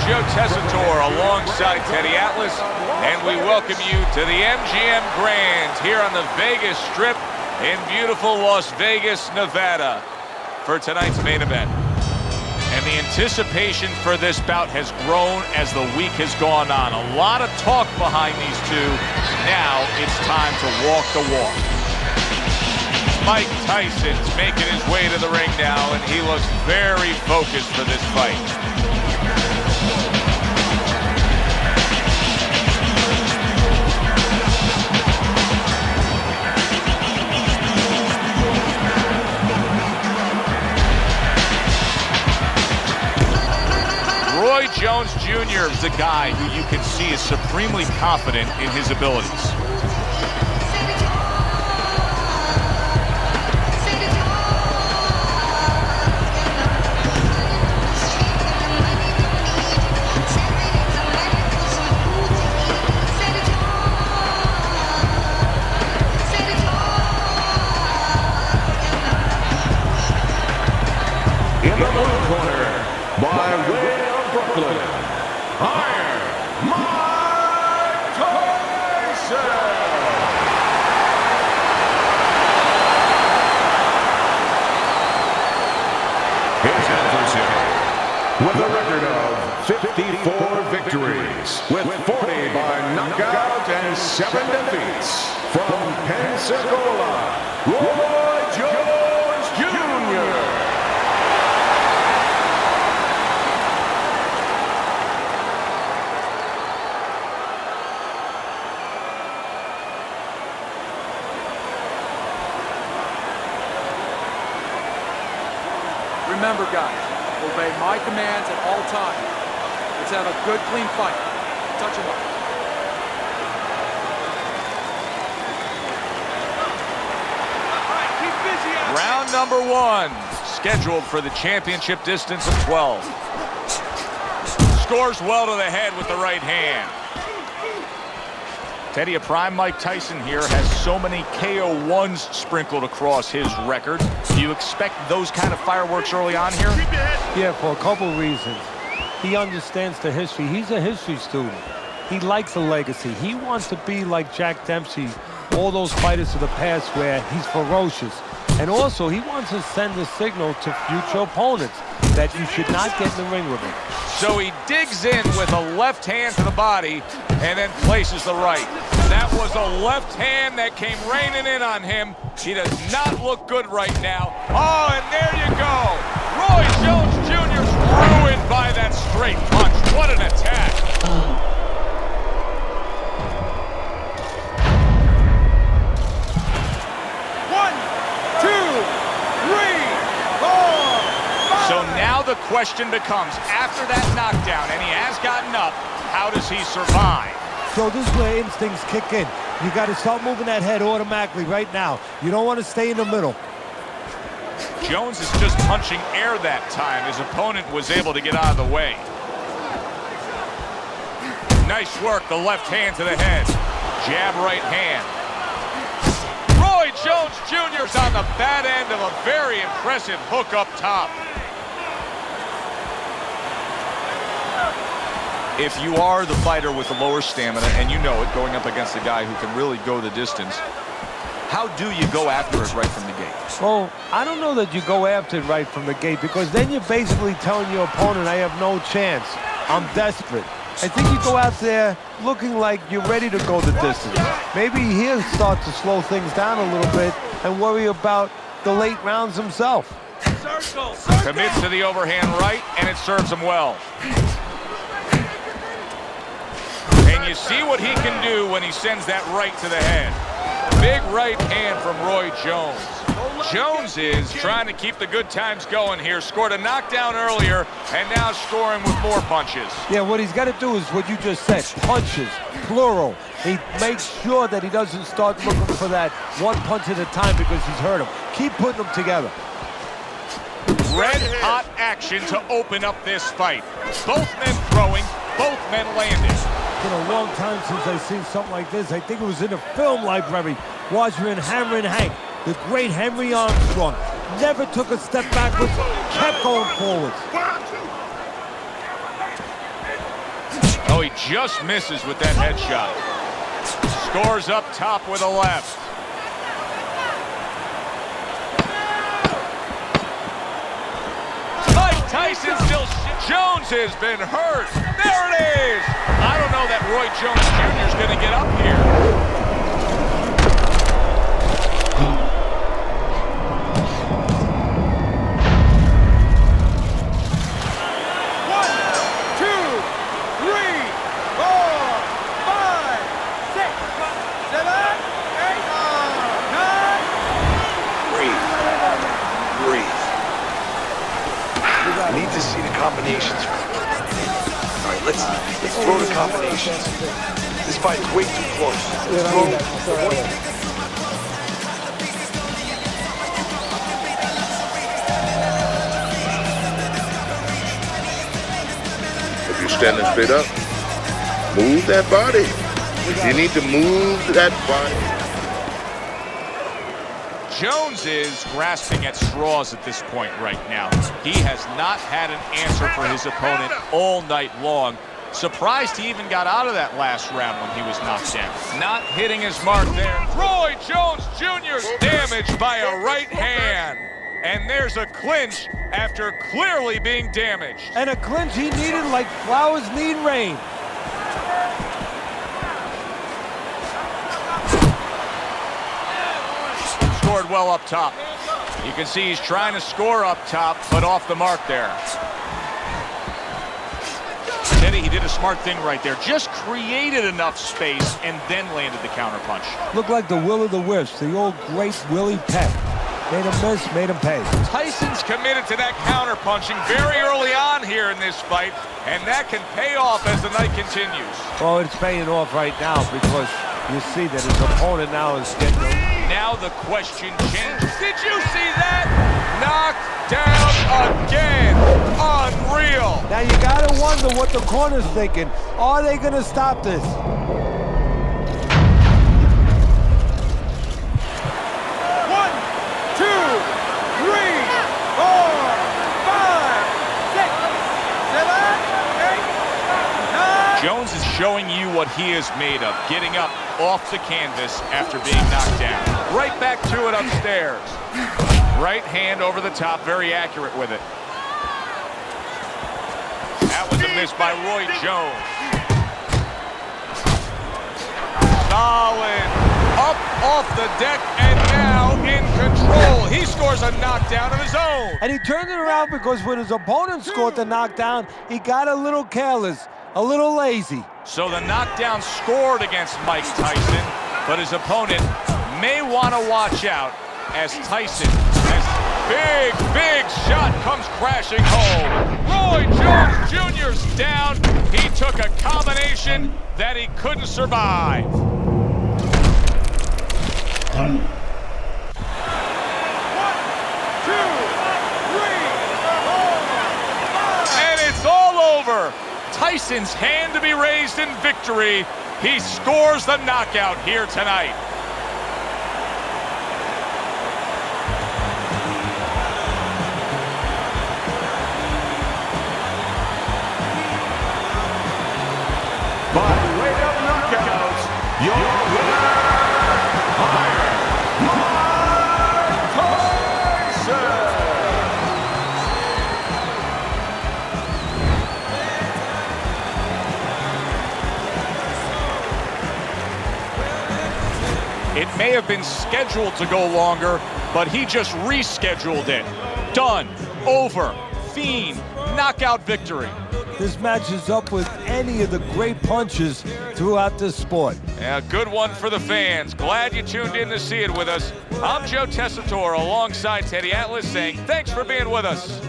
Joe Tessitore alongside Teddy Atlas, and we welcome you to the MGM Grand here on the Vegas Strip in beautiful Las Vegas, Nevada, for tonight's main event. And the anticipation for this bout has grown as the week has gone on. A lot of talk behind these two. Now it's time to walk the walk. Mike Tyson's making his way to the ring now, and he looks very focused for this fight. Roy Jones Jr. is the guy who you can see is supremely confident in his abilities. In the blue corner, by way of Brooklyn, Iron Mike Tyson. His adversary, with a record of 54 victories, with 40 by knockout and 7 defeats, from Pensacola, Roy Jones Jr. Remember, guys, obey my commands at all times. Let's have a good, clean fight. Touch him up. All right, keep busy out. Round number 1, scheduled for the championship distance of 12. Scores well to the head with the right hand. Teddy, a prime Mike Tyson here, has so many KO1s sprinkled across his record. Do you expect those kind of fireworks early on here? Yeah, for a couple reasons. He understands the history. He's a history student. He likes a legacy. He wants to be like Jack Dempsey, all those fighters of the past where he's ferocious. And also, he wants to send a signal to future opponents that you should not get in the ring with him. So he digs in with a left hand to the body and then places the right. That was a left hand that came raining in on him. He does not look good right now. Oh, and there you go. Roy Jones Jr.'s ruined by that straight punch. What an attack. So now the question becomes, after that knockdown, and he has gotten up, how does he survive? So this is where instincts kick in. You got to start moving that head automatically right now. You don't want to stay in the middle. Jones is just punching air that time. His opponent was able to get out of the way. Nice work, the left hand to the head. Jab right hand. Roy Jones Jr.'s on the bad end of a very impressive hook up top. If you are the fighter with the lower stamina, and you know it, going up against a guy who can really go the distance, how do you go after it right from the gate? Well, I don't know that you go after it right from the gate, because then you're basically telling your opponent, I have no chance. I'm desperate. I think you go out there looking like you're ready to go the distance. Maybe he'll start to slow things down a little bit and worry about the late rounds himself. Circle. Commits to the overhand right, and it serves him well. And you see what he can do when he sends that right to the head. Big right hand from Roy Jones. Jones is trying to keep the good times going here. Scored a knockdown earlier, and now scoring with more punches. Yeah, what he's got to do is what you just said, punches, plural. He makes sure that he doesn't start looking for that one punch at a time because he's hurt him. Keep putting them together. Red-hot action to open up this fight. Both men throwing, both men landing. It's been a long time since I've seen something like this. I think it was in a film library, watching Hammer and Hank. The great Henry Armstrong never took a step backwards, kept going forwards. Oh, he just misses with that headshot. Scores up top with a left. Mike Tyson still... Jones has been hurt. There it is. I don't know that Roy Jones Jr. is going to get up here. Need to see the combinations. All right, let's throw the combinations. This fight's way too close. Let's throw. If you're standing straight up, move that body. You need to move that body. Jones is grasping at straws at this point right now. He has not had an answer for his opponent all night long. Surprised he even got out of that last round when he was knocked down. Not hitting his mark there. Roy Jones Jr.'s damaged by a right hand. And there's a clinch after clearly being damaged. And a clinch he needed like flowers need rain. Scored well up top. You can see he's trying to score up top, but off the mark there. Teddy, he did a smart thing right there. Just created enough space and then landed the counterpunch. Looked like the will of the wisps, the old great Willie Peck. Made him miss, made him pay. Tyson's committed to that counterpunching very early on here in this fight, and that can pay off as the night continues. Well, it's paying off right now because you see that his opponent now is getting... Now the question changes. Did you see that? Knocked down again. Unreal. Now you gotta wonder what the corner's thinking. Are they gonna stop this? 1, 2, 3, 4, 5, 6, 7, 8, 9. Jones is showing you what he is made of, getting up off the canvas after being knocked down. Right back to it upstairs. Right hand over the top, very accurate with it. That was a miss by Roy Jones. Solid. Up off the deck and now in control. He scores a knockdown of his own. And he turned it around because when his opponent scored the knockdown, he got a little careless, a little lazy. So the knockdown scored against Mike Tyson, but his opponent may want to watch out as Tyson, big shot comes crashing home. Roy Jones Jr.'s down. He took a combination that he couldn't survive. 1, 2, 3, 4. And it's all over. Tyson's hand to be raised in victory. He scores the knockout here tonight. By way of knockout, your winner, Tyson. It may have been scheduled to go longer, but he just rescheduled it. Done. Over. Fiend. Knockout victory. This matches up with any of the great punches throughout this sport. Yeah, good one for the fans. Glad you tuned in to see it with us. I'm Joe Tessitore alongside Teddy Atlas saying thanks for being with us.